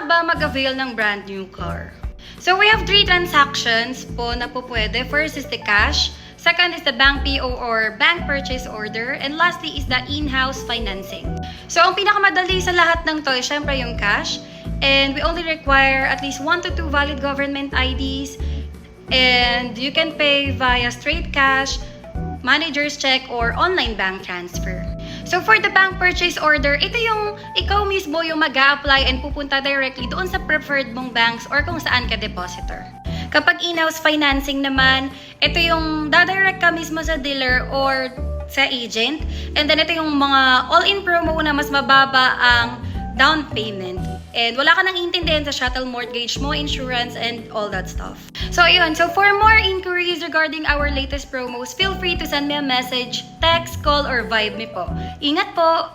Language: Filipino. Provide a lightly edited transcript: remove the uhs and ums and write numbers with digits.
ba mag-avail ng brand new car? So we have 3 transactions po na po pwede. First is the cash, second is the bank PO or bank purchase order, and lastly is the in-house financing. So ang pinakamadali sa lahat ng to is syempre yung cash, and we only require at least 1 to 2 valid government IDs, and you can pay via straight cash, manager's check, or online bank transfer. So for the bank purchase order, ito yung ikaw mismo yung mag-a-apply and pupunta directly doon sa preferred mong banks or kung saan ka depositor. Kapag in-house financing naman, ito yung dadirect ka mismo sa dealer or sa agent. And then ito yung mga all-in promo na mas mababa ang down payment. And wala ka nang intindihan sa shuttle mortgage mo, insurance, and all that stuff. So ayun, so for more inquiries regarding our latest promos, feel free to send me a message, text, call, or vibe me po. Ingat po!